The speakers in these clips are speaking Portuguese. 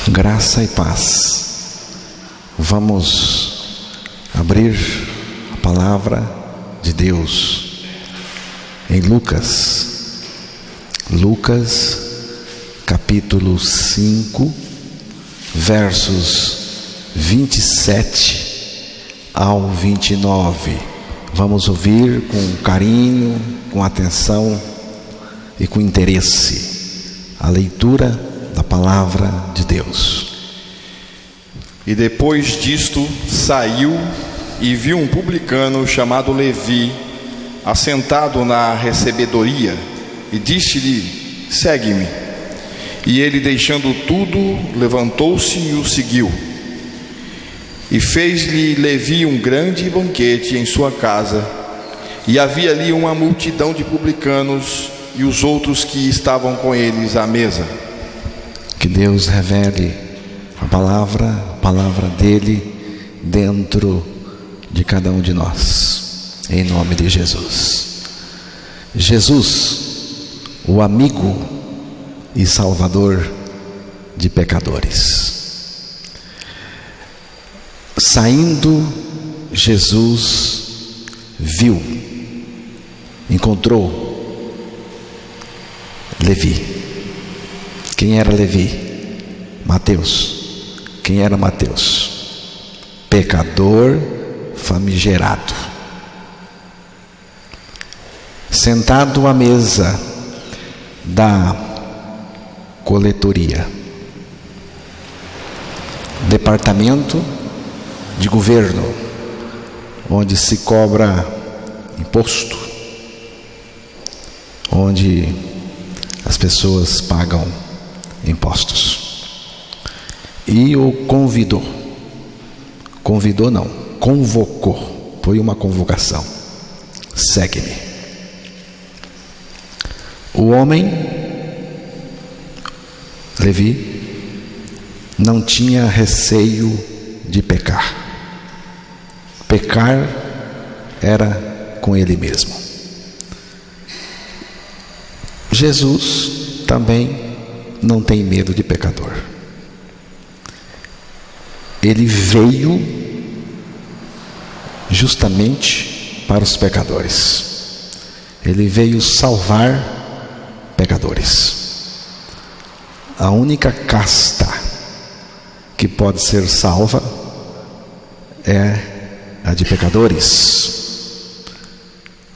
Graça e paz. Vamos abrir a palavra de Deus em Lucas capítulo 5, versos 27 ao 29. Vamos ouvir com carinho, com atenção e com interesse a leitura da palavra de Deus. E depois disto saiu e viu um publicano chamado Levi assentado na recebedoria, e disse-lhe: segue-me. E ele, deixando tudo, levantou-se e o seguiu. E fez-lhe Levi um grande banquete em sua casa, e havia ali uma multidão de publicanos e os outros que estavam com eles à mesa. Que Deus revele a palavra dele dentro de cada um de nós, em nome de Jesus. Jesus, o amigo e salvador de pecadores. Saindo, Jesus encontrou Levi. Quem era Levi? Mateus. Quem era Mateus? Pecador famigerado. Sentado à mesa da coletoria, departamento de governo, onde se cobra imposto, onde as pessoas pagam impostos. E o convocou, foi uma convocação: segue-me. O homem, Levi, não tinha receio de pecar. Pecar era com ele mesmo. Jesus também não tem medo de pecador. Ele veio justamente para os pecadores. Ele veio salvar pecadores. A única casta que pode ser salva é a de pecadores.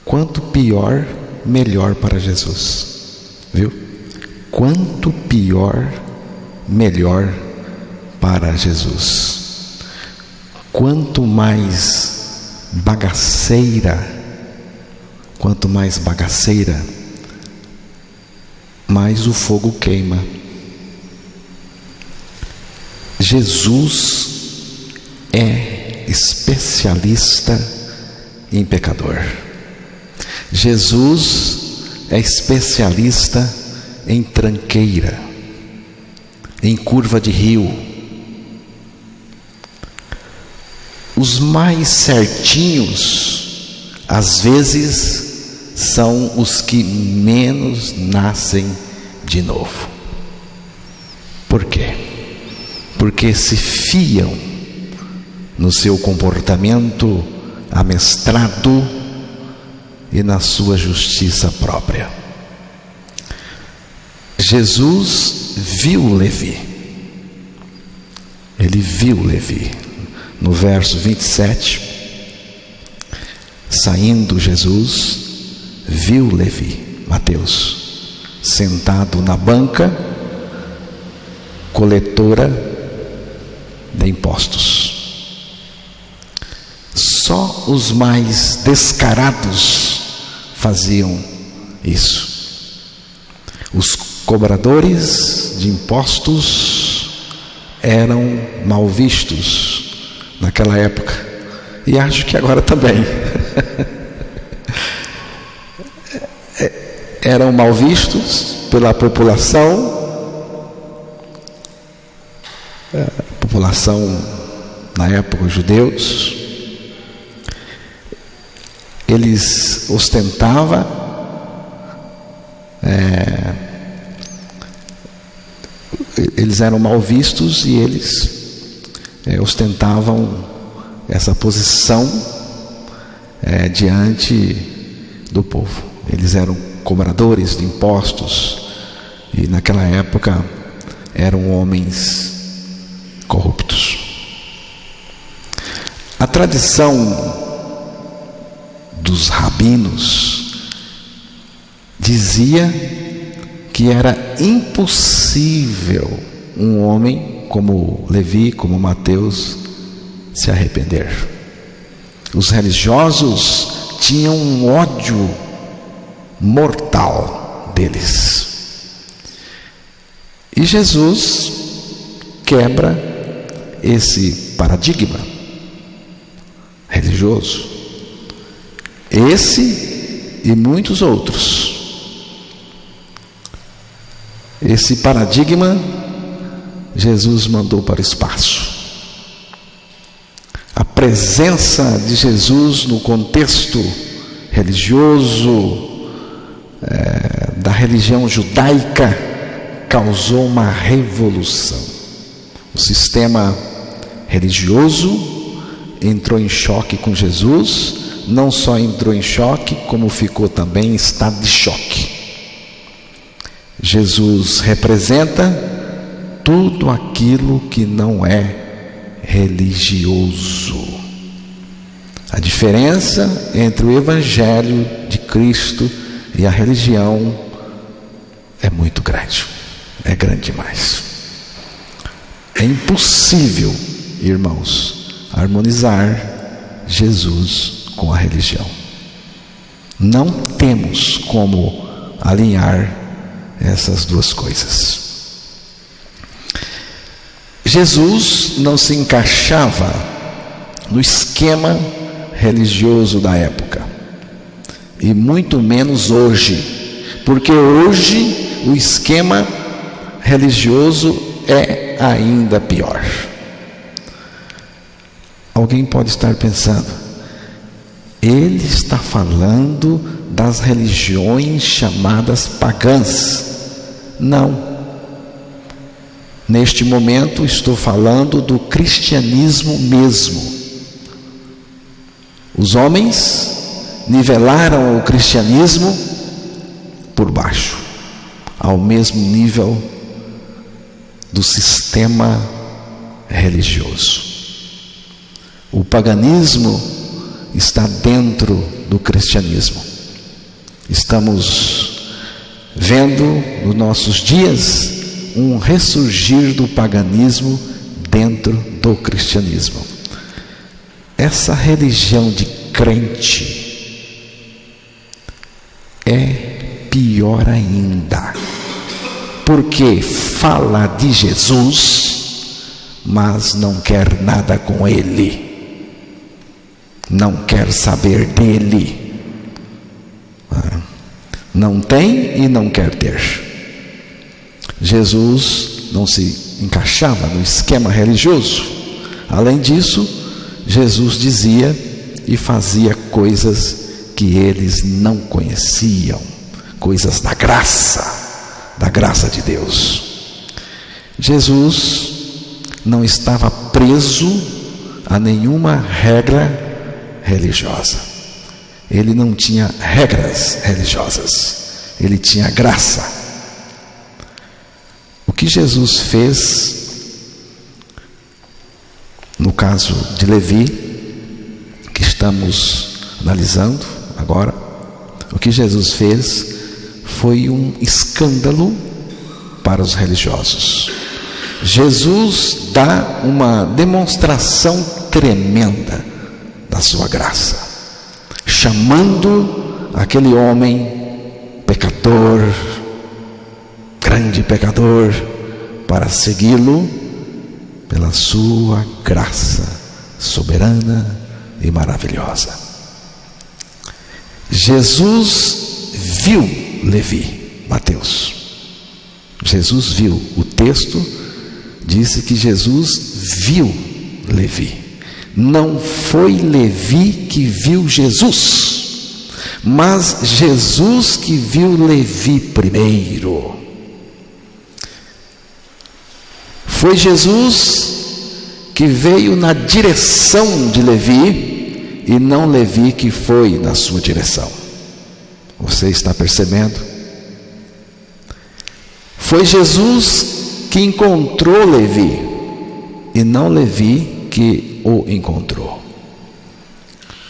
Quanto pior, melhor para Jesus. Viu? Quanto pior, melhor para Jesus. Quanto mais bagaceira, mais o fogo queima. Jesus é especialista em pecador. Jesus é especialista em tranqueira, em curva de rio. Os mais certinhos, às vezes, são os que menos nascem de novo. Por quê? Porque se fiam no seu comportamento amestrado e na sua justiça própria. Jesus viu Levi. Ele viu Levi. No verso 27, saindo Jesus, viu Levi, Mateus, sentado na banca coletora de impostos. Só os mais descarados faziam isso. Os cobradores de impostos eram mal vistos naquela época, e acho que agora também. Eram mal vistos pela população, na época, os judeus. Eles ostentavam eles eram mal vistos e eles ostentavam essa posição diante do povo. Eles eram cobradores de impostos e naquela época eram homens corruptos. A tradição dos rabinos dizia que era impossível um homem como Levi, como Mateus, se arrepender. Os religiosos tinham um ódio mortal deles. E Jesus quebra esse paradigma religioso. Esse e muitos outros. Esse paradigma Jesus mandou para o espaço. A presença de Jesus no contexto religioso da religião judaica causou uma revolução. O sistema religioso entrou em choque com Jesus. Não só entrou em choque, como ficou também em estado de choque. Jesus representa tudo aquilo que não é religioso. A diferença entre o Evangelho de Cristo e a religião é muito grande. É grande demais. É impossível, irmãos, harmonizar Jesus com a religião. Não temos como alinhar essas duas coisas. Jesus não se encaixava no esquema religioso da época, e muito menos hoje, porque hoje o esquema religioso é ainda pior. Alguém pode estar pensando, ele está falando das religiões chamadas pagãs. Não. Neste momento estou falando do cristianismo mesmo. Os homens nivelaram o cristianismo por baixo, ao mesmo nível do sistema religioso. O paganismo está dentro do cristianismo. Estamos vendo nos nossos dias um ressurgir do paganismo dentro do cristianismo. Essa religião de crente é pior ainda, porque fala de Jesus, mas não quer nada com ele. Não quer saber dele. Não tem e não quer ter. Jesus não se encaixava no esquema religioso. Além disso, Jesus dizia e fazia coisas que eles não conheciam, coisas da graça de Deus. Jesus não estava preso a nenhuma regra religiosa. Ele não tinha regras religiosas, ele tinha graça. O que Jesus fez no caso de Levi, que estamos analisando agora, o que Jesus fez foi um escândalo para os religiosos. Jesus dá uma demonstração tremenda da sua graça, chamando aquele homem pecador, grande pecador, para segui-lo pela sua graça soberana e maravilhosa. Jesus viu Levi, Mateus. Jesus viu, o texto disse que Jesus viu Levi. Não foi Levi que viu Jesus, mas Jesus que viu Levi primeiro. Foi Jesus que veio na direção de Levi e não Levi que foi na sua direção. Você está percebendo? Foi Jesus que encontrou Levi e não Levi que o encontrou.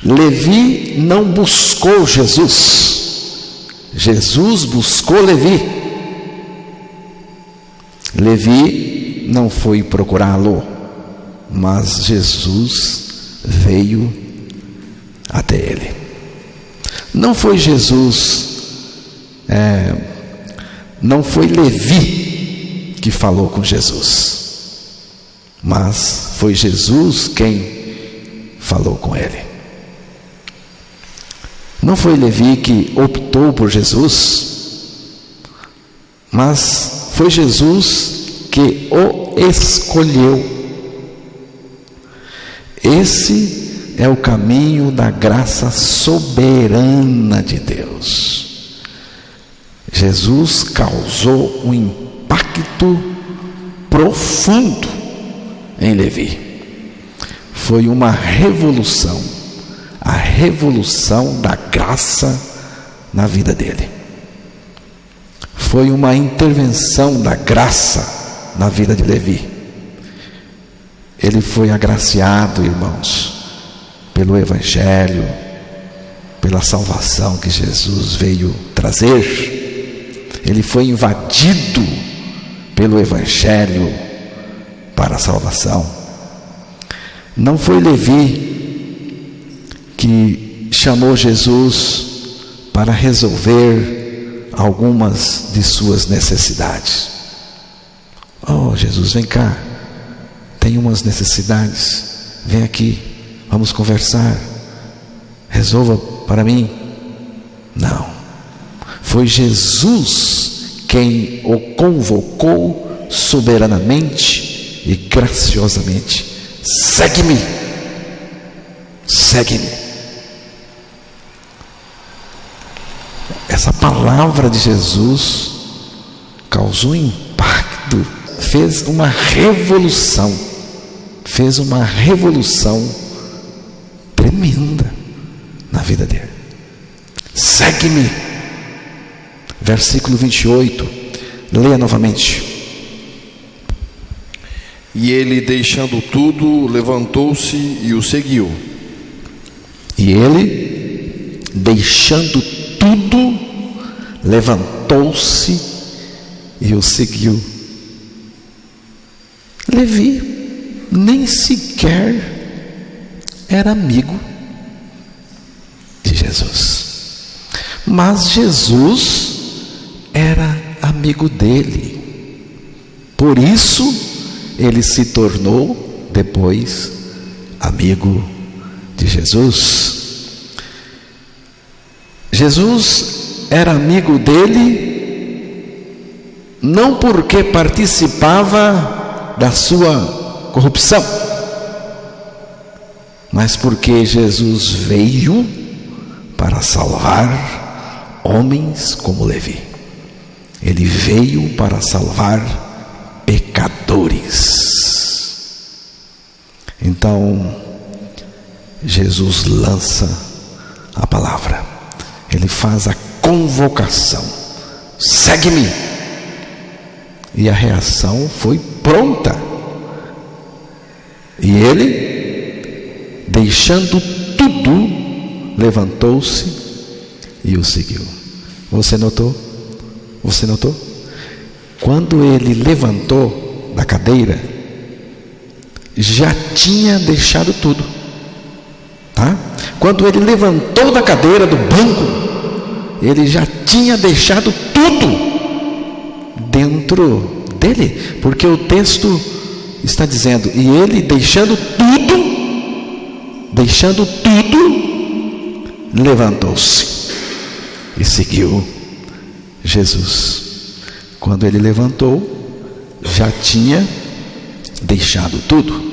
Levi não buscou Jesus, Jesus buscou Levi. Levi não foi procurá-lo, mas Jesus veio até ele. Não foi não foi Levi que falou com Jesus, mas foi Jesus quem falou com ele. Não foi Levi que optou por Jesus, mas foi Jesus que o escolheu. Esse é o caminho da graça soberana de Deus. Jesus causou um impacto profundo em Levi. Foi uma revolução, a revolução da graça na vida dele. Foi uma intervenção da graça na vida de Levi. Ele foi agraciado, irmãos, pelo Evangelho, pela salvação que Jesus veio trazer. Ele foi invadido pelo Evangelho para a salvação. Não foi Levi que chamou Jesus para resolver algumas de suas necessidades. Oh, Jesus, vem cá, tem umas necessidades, vem aqui, vamos conversar, resolva para mim. Não, foi Jesus quem o convocou soberanamente e graciosamente: segue-me, segue-me. Essa palavra de Jesus causou impacto, fez uma revolução tremenda na vida dele. Segue-me. Versículo 28, leia novamente. E ele, deixando tudo, levantou-se e o seguiu. E ele, deixando tudo, levantou-se e o seguiu. Levi nem sequer era amigo de Jesus, mas Jesus era amigo dele. Por isso ele se tornou depois amigo de Jesus. Jesus era amigo dele não porque participava da sua corrupção, mas porque Jesus veio para salvar homens como Levi. Ele veio para salvar pecadores. Então Jesus lança a palavra, ele faz a convocação: segue-me. E a reação foi pronta. E ele, deixando tudo, levantou-se e o seguiu. Você notou? Você notou? Quando ele levantou da cadeira, já tinha deixado tudo, tá? Quando ele levantou da cadeira do banco, ele já tinha deixado tudo dentro dele, porque o texto está dizendo: e ele, deixando tudo, levantou-se e seguiu Jesus. Quando ele levantou, já tinha deixado tudo.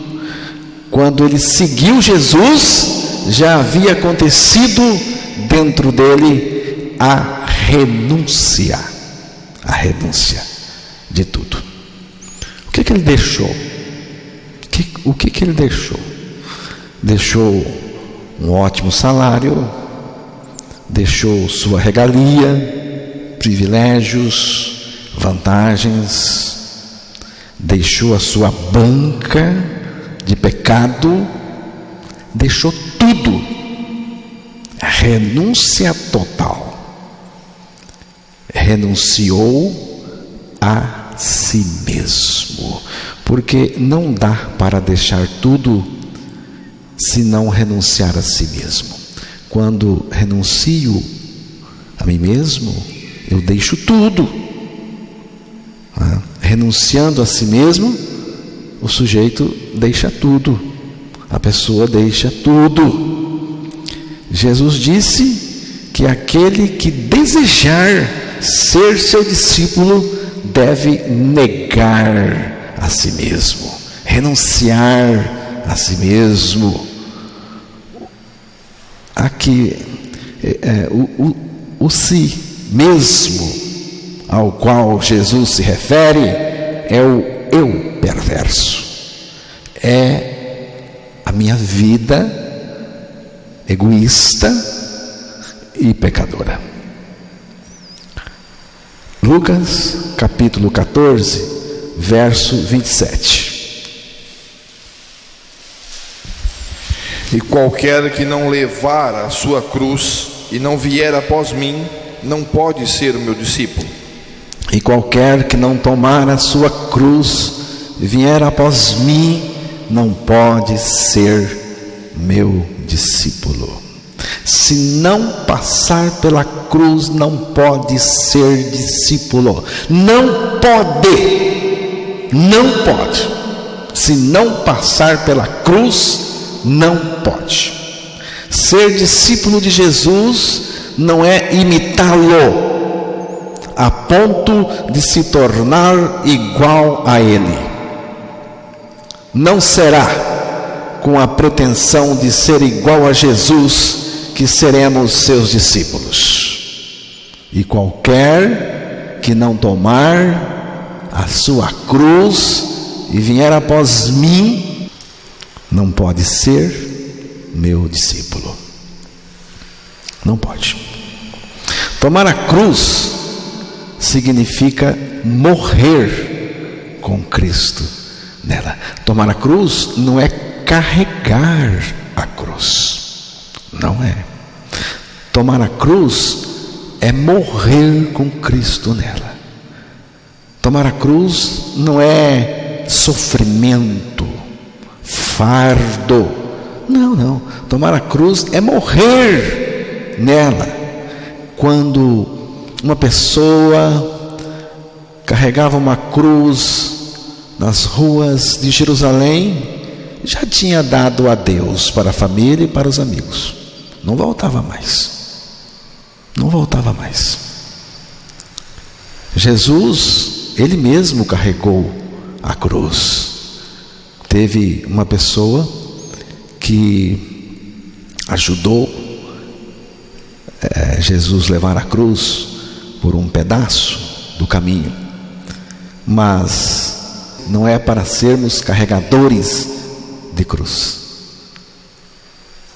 Quando ele seguiu Jesus, já havia acontecido dentro dele a renúncia de tudo. O que ele deixou? O que ele deixou? Deixou um ótimo salário, deixou sua regalia, privilégios, vantagens, deixou a sua banca de pecado, deixou tudo, renúncia total, renunciou a si mesmo, porque não dá para deixar tudo se não renunciar a si mesmo. Quando renuncio a mim mesmo, eu deixo tudo. Renunciando a si mesmo, o sujeito deixa tudo, a pessoa deixa tudo. Jesus disse que aquele que desejar ser seu discípulo deve negar a si mesmo, renunciar a si mesmo. Aqui o si mesmo ao qual Jesus se refere é o eu perverso, é a minha vida egoísta e pecadora. Lucas capítulo 14, verso 27. E qualquer que não levar a sua cruz e não vier após mim, não pode ser o meu discípulo. E qualquer que não tomar a sua cruz e vier após mim, não pode ser meu discípulo. Se não passar pela cruz, não pode ser discípulo. Não pode. Não pode. Se não passar pela cruz, não pode. Ser discípulo de Jesus não é imitá-lo a ponto de se tornar igual a Ele. Não será com a pretensão de ser igual a Jesus que seremos seus discípulos. E qualquer que não tomar a sua cruz e vier após mim, não pode ser meu discípulo. Não pode. Tomar a cruz significa morrer com Cristo nela. Tomar a cruz não é carregar a cruz. Não é. Tomar a cruz é morrer com Cristo nela. Tomar a cruz não é sofrimento, fardo. Não. Tomar a cruz é morrer nela. Quando uma pessoa carregava uma cruz nas ruas de Jerusalém, já tinha dado adeus para a família e para os amigos. Não voltava mais. Não voltava mais. Jesus, Ele mesmo carregou a cruz. Teve uma pessoa que ajudou Jesus levar a cruz por um pedaço do caminho, mas não é para sermos carregadores de cruz.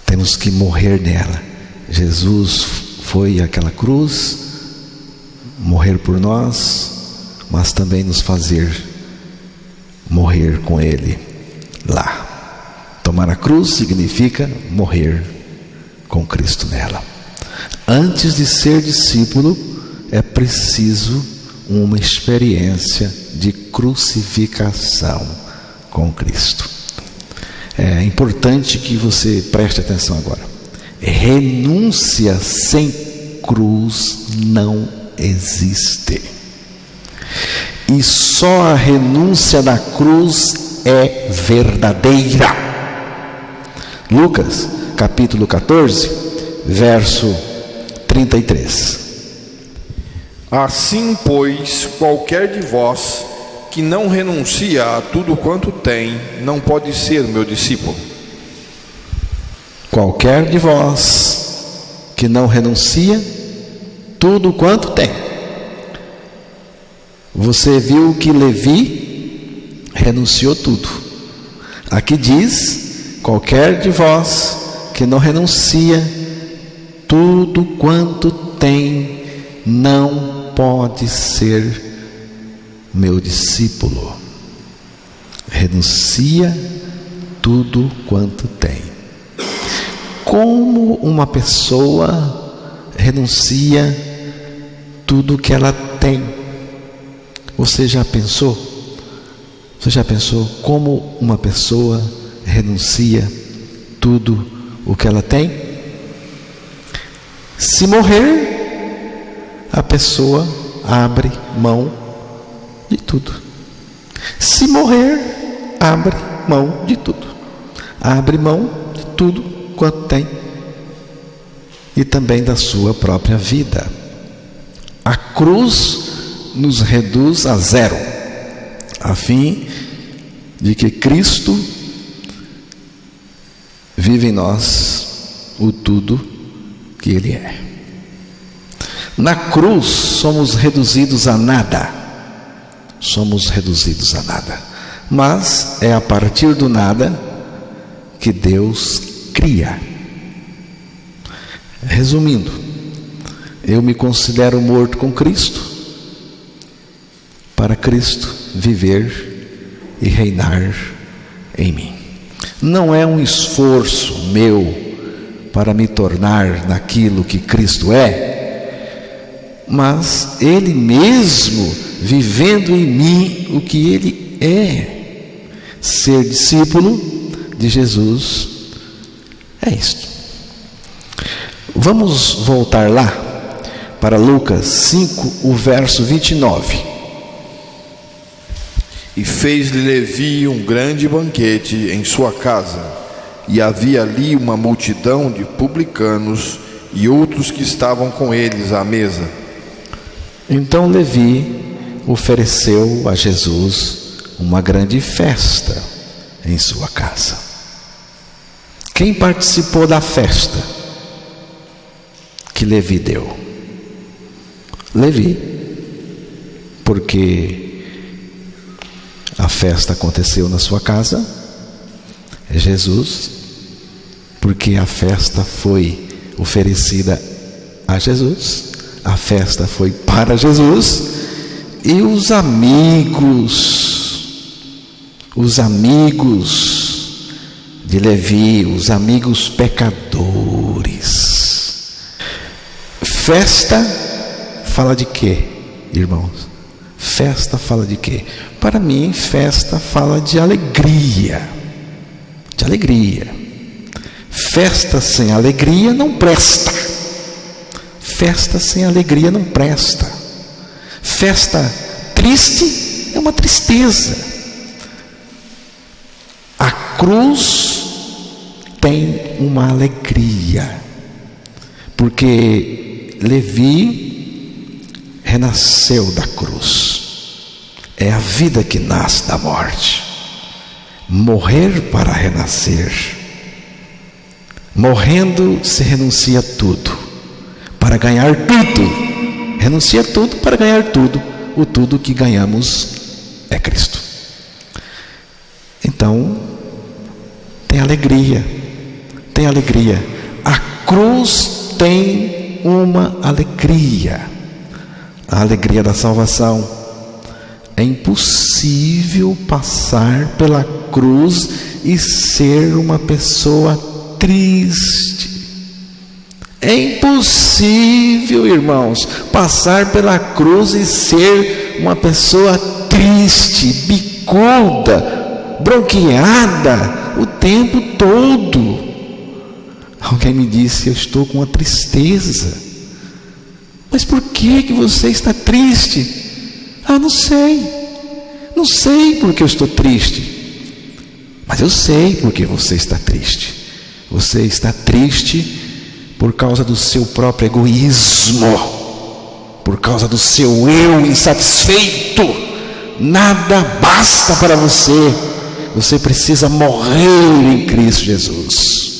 Temos que morrer nela. Jesus foi aquela cruz, morrer por nós, mas também nos fazer morrer com Ele lá. Tomar a cruz significa morrer com Cristo nela. Antes de ser discípulo, é preciso uma experiência de crucificação com Cristo. É importante que você preste atenção agora. Renúncia sem cruz não existe. E só a renúncia da cruz é verdadeira. Lucas, capítulo 14, verso 33. Assim, pois, qualquer de vós que não renuncia a tudo quanto tem, não pode ser meu discípulo. Qualquer de vós que não renuncia tudo quanto tem. Você viu que Levi renunciou tudo. Aqui diz: qualquer de vós que não renuncia tudo quanto tem, não pode ser meu discípulo. Renuncia tudo quanto tem. Como uma pessoa renuncia tudo que ela tem? Você já pensou? Você já pensou como uma pessoa renuncia tudo o que ela tem? Se morrer, a pessoa abre mão de tudo. Se morrer, abre mão de tudo. Abre mão de tudo quanto tem. E também da sua própria vida. A cruz nos reduz a zero, a fim de que Cristo vive em nós o tudo que Ele é. Na cruz somos reduzidos a nada. Somos reduzidos a nada. Mas é a partir do nada que Deus cria. Resumindo, eu me considero morto com Cristo, para Cristo viver e reinar em mim. Não é um esforço meu para me tornar naquilo que Cristo é, mas Ele mesmo vivendo em mim o que Ele é. Ser discípulo de Jesus é isto. Vamos voltar lá para Lucas 5, o verso 29. E fez-lhe Levi um grande banquete em sua casa, e havia ali uma multidão de publicanos e outros que estavam com eles à mesa. Então Levi ofereceu a Jesus uma grande festa em sua casa. Quem participou da festa que Levi deu? Levi, porque a festa aconteceu na sua casa. É Jesus, porque a festa foi oferecida a Jesus, a festa foi para Jesus. E os amigos de Levi, os amigos pecadores. Festa fala de quê, irmãos? Festa fala de quê? Para mim, festa fala de alegria. De alegria. Festa sem alegria não presta. Festa sem alegria não presta. Festa triste é uma tristeza. A cruz tem uma alegria, porque Levi renasceu da cruz. É a vida que nasce da morte. Morrer para renascer. Morrendo se renuncia tudo para ganhar tudo. Renuncia tudo para ganhar tudo. O tudo que ganhamos é Cristo. Então, tem alegria. Tem alegria. A cruz tem uma alegria. A alegria da salvação. É impossível passar pela cruz e ser uma pessoa triste. É impossível, irmãos, passar pela cruz e ser uma pessoa triste, bicuda, bronqueada o tempo todo. Alguém me disse: eu estou com uma tristeza. Mas por que você está triste? Não sei. Não sei porque eu estou triste. Mas eu sei porque você está triste. Você está triste por causa do seu próprio egoísmo, por causa do seu eu insatisfeito. Nada basta para você. Você precisa morrer em Cristo Jesus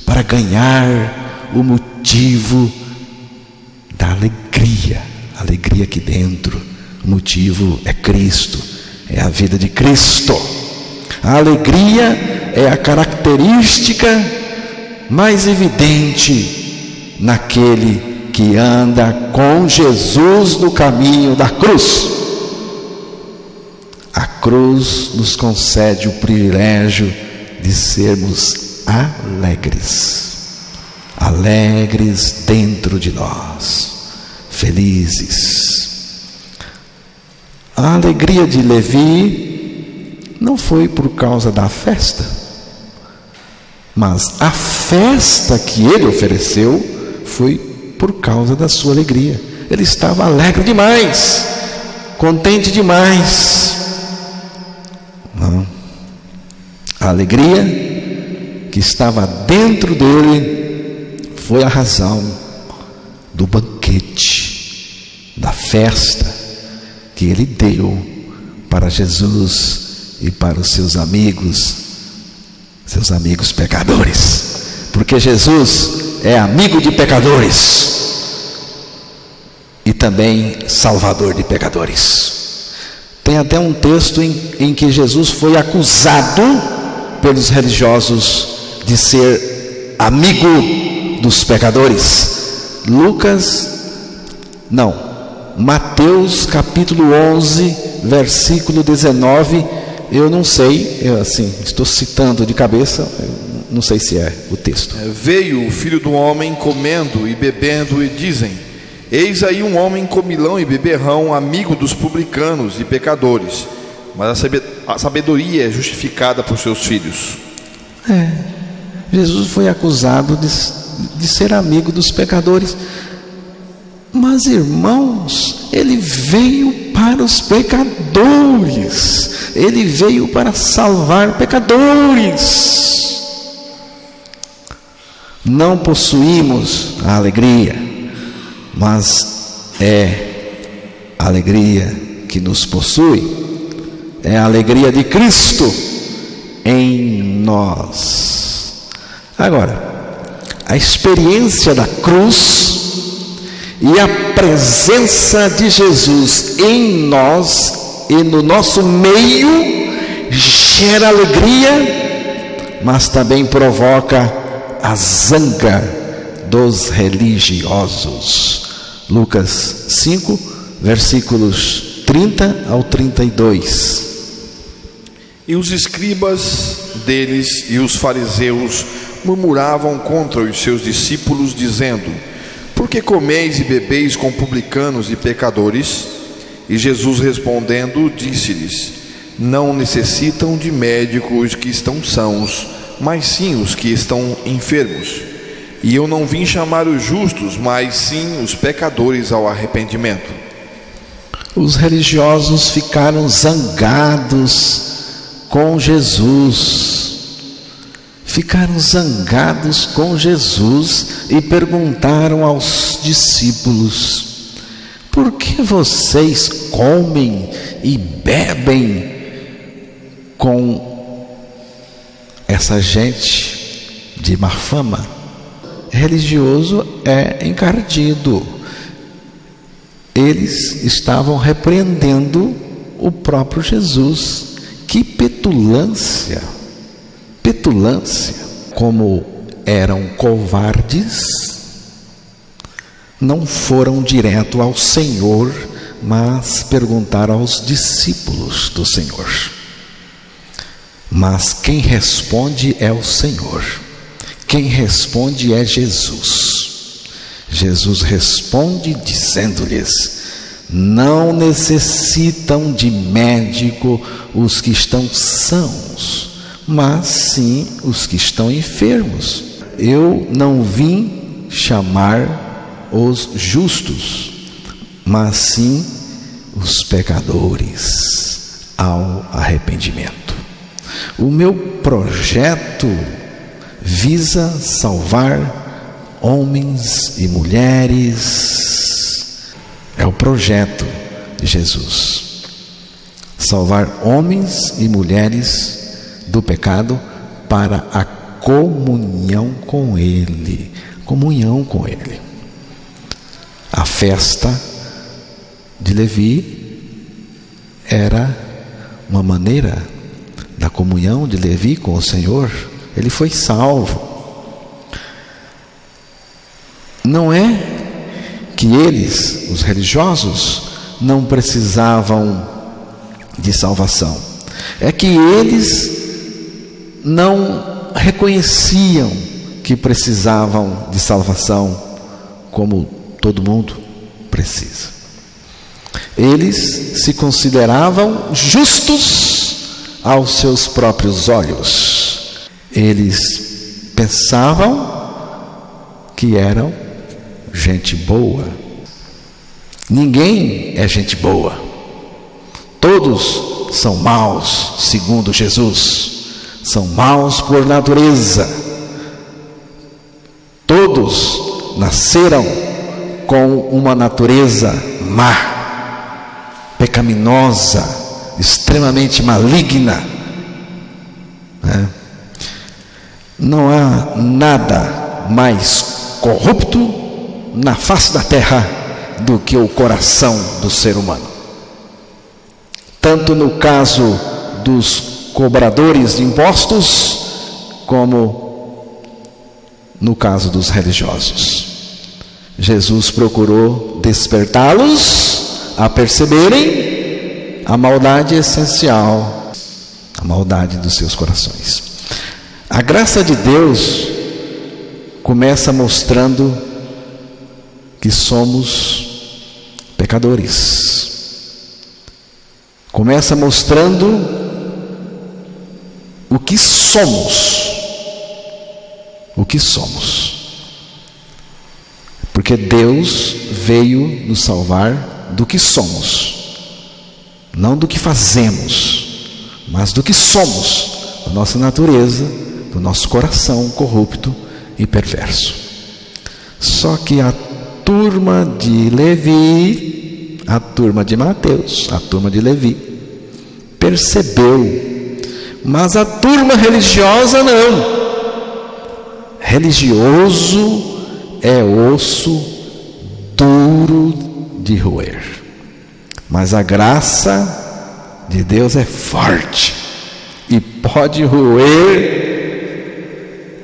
para ganhar o motivo da alegria. Alegria aqui dentro. O motivo é Cristo. é a vida de Cristo. A alegria é a característica mais evidente naquele que anda com Jesus no caminho da cruz. A cruz nos concede o privilégio de sermos alegres dentro de nós, felizes. A alegria de Levi não foi por causa da festa, mas a festa que ele ofereceu foi por causa da sua alegria. Ele estava alegre demais, contente demais. Não. A alegria que estava dentro dele foi a razão do banquete, da festa que ele deu para Jesus e para os seus amigos pecadores, porque Jesus é amigo de pecadores e também salvador de pecadores. Tem até um texto em que Jesus foi acusado pelos religiosos de ser amigo dos pecadores. Mateus capítulo 11, versículo 19. Eu não sei, estou citando de cabeça, não sei se é o texto. Veio o Filho do Homem comendo e bebendo, e dizem: eis aí um homem comilão e beberrão, amigo dos publicanos e pecadores, mas a sabedoria é justificada por seus filhos. Jesus foi acusado de ser amigo dos pecadores. Mas, irmãos, ele veio para os pecadores, ele veio para salvar pecadores. Não possuímos a alegria, mas é a alegria que nos possui, é a alegria de Cristo em nós. Agora, a experiência da cruz e a presença de Jesus em nós e no nosso meio gera alegria, mas também provoca a zanga dos religiosos. Lucas 5, versículos 30 ao 32. E os escribas deles e os fariseus murmuravam contra os seus discípulos, dizendo: por que comeis e bebeis com publicanos e pecadores? E Jesus respondendo disse-lhes: não necessitam de médico os que estão sãos, mas sim os que estão enfermos. E eu não vim chamar os justos, mas sim os pecadores ao arrependimento. Os religiosos ficaram zangados com Jesus. Ficaram zangados com Jesus e perguntaram aos discípulos: por que vocês comem e bebem com essa gente de má fama? Religioso é encardido. Eles estavam repreendendo o próprio Jesus. Que petulância! Como eram covardes, não foram direto ao Senhor, mas perguntaram aos discípulos do Senhor. Mas quem responde é o Senhor, quem responde é Jesus. Jesus responde dizendo-lhes: não necessitam de médico os que estão sãos, mas sim os que estão enfermos. Eu não vim chamar os justos, mas sim os pecadores ao arrependimento. O meu projeto visa salvar homens e mulheres. É o projeto de Jesus: salvar homens e mulheres do pecado para a comunhão com Ele. A festa de Levi era uma maneira da comunhão de Levi com o Senhor, ele foi salvo. Não é que eles, os religiosos, não precisavam de salvação. É que eles não reconheciam que precisavam de salvação como todo mundo precisa. Eles se consideravam justos aos seus próprios olhos. Eles pensavam que eram gente boa. Ninguém é gente boa. Todos são maus, segundo Jesus. São maus por natureza. Todos nasceram com uma natureza má, pecaminosa, extremamente maligna. Não há nada mais corrupto na face da terra do que o coração do ser humano. Tanto no caso dos cobradores de impostos, como no caso dos religiosos. Jesus procurou despertá-los a perceberem a maldade essencial, a maldade dos seus corações. A graça de Deus começa mostrando que somos pecadores. Começa mostrando o que somos. O que somos. Porque Deus veio nos salvar do que somos. Não do que fazemos, mas do que somos, da nossa natureza, do nosso coração corrupto e perverso. Só que a turma de Levi, a turma de Mateus, a turma de Levi, percebeu, mas a turma religiosa não. Religioso é osso duro de roer, mas a graça de Deus é forte e pode roer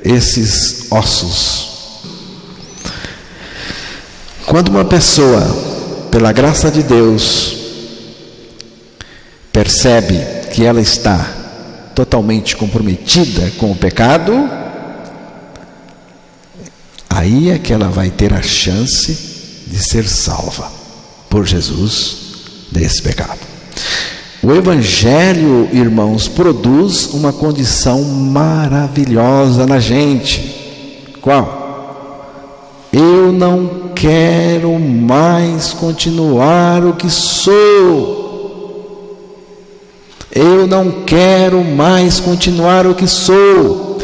esses ossos. Quando uma pessoa, pela graça de Deus, percebe que ela está totalmente comprometida com o pecado, aí é que ela vai ter a chance de ser salva por Jesus desse pecado. O Evangelho, irmãos, produz uma condição maravilhosa na gente. Qual? Eu não quero mais continuar o que sou. Eu não quero mais continuar o que sou.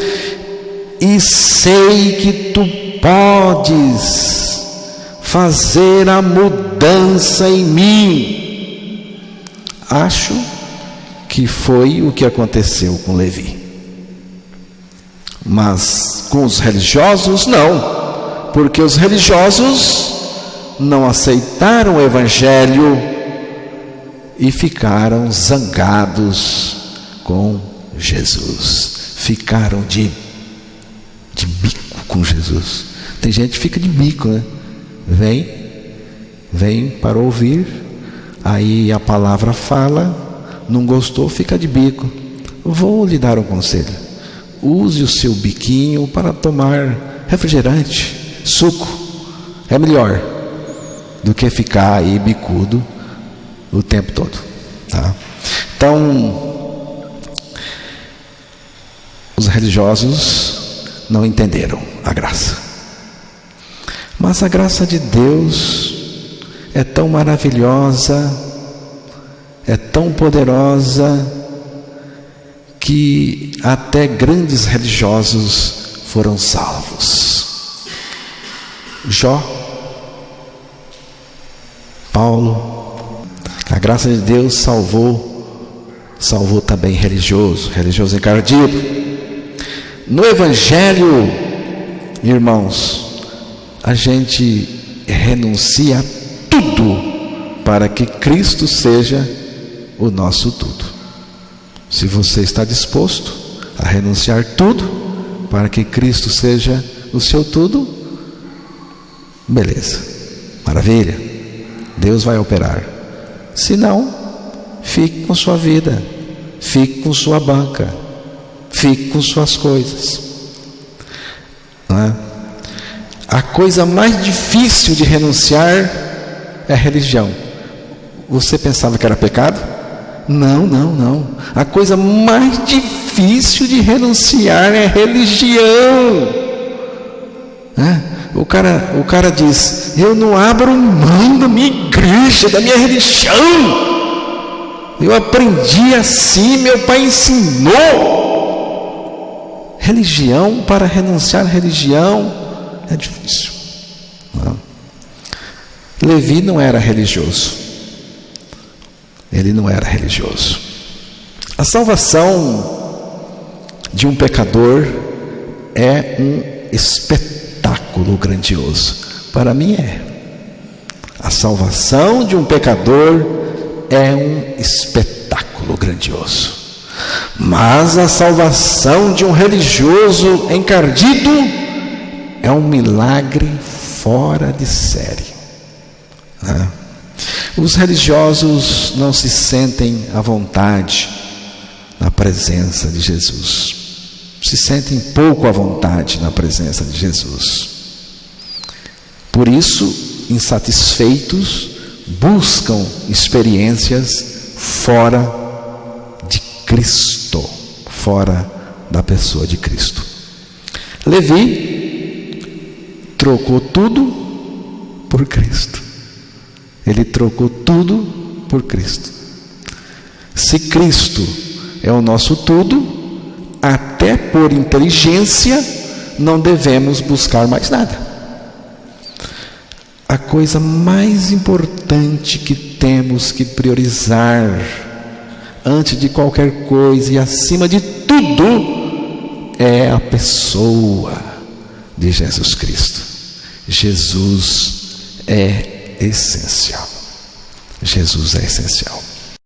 E sei que tu podes fazer a mudança em mim. Acho que foi o que aconteceu com Levi. Mas com os religiosos, não. Porque os religiosos não aceitaram o Evangelho e ficaram zangados com Jesus. Ficaram de bico com Jesus. Tem gente que fica de bico, né? Vem para ouvir, aí a palavra fala, não gostou, fica de bico. Vou lhe dar um conselho. Use o seu biquinho para tomar refrigerante, suco. É melhor do que ficar aí bicudo o tempo todo, tá? Então, os religiosos não entenderam a graça. Mas a graça de Deus é tão maravilhosa, é tão poderosa, que até grandes religiosos foram salvos. Jó, Paulo, a graça de Deus salvou também religioso encardido. No Evangelho, irmãos, a gente renuncia a tudo para que Cristo seja o nosso tudo. Se você está disposto a renunciar tudo para que Cristo seja o seu tudo, beleza, maravilha, Deus vai operar. Se não, fique com sua vida, fique com sua banca, fique com suas coisas. Não é? A coisa mais difícil de renunciar é a religião. Você pensava que era pecado? Não. A coisa mais difícil de renunciar é a religião. O cara diz: eu não abro mão da minha igreja, da minha religião. Eu aprendi assim, meu pai ensinou. Religião, para renunciar à religião é difícil. Não. Levi não era religioso. Ele não era religioso. A salvação de um pecador é um espetáculo grandioso. Para mim é. A salvação de um pecador é um espetáculo grandioso. Mas a salvação de um religioso encardido é um milagre fora de série. Os religiosos não se sentem à vontade na presença de Jesus. Se sentem pouco à vontade na presença de Jesus. Por isso, insatisfeitos, buscam experiências fora de Cristo, fora da pessoa de Cristo. Levi trocou tudo por Cristo. Ele trocou tudo por Cristo. Se Cristo é o nosso tudo, até por inteligência não devemos buscar mais nada. A coisa mais importante que temos que priorizar antes de qualquer coisa e acima de tudo é a pessoa de Jesus Cristo. Jesus é essencial. Jesus é essencial.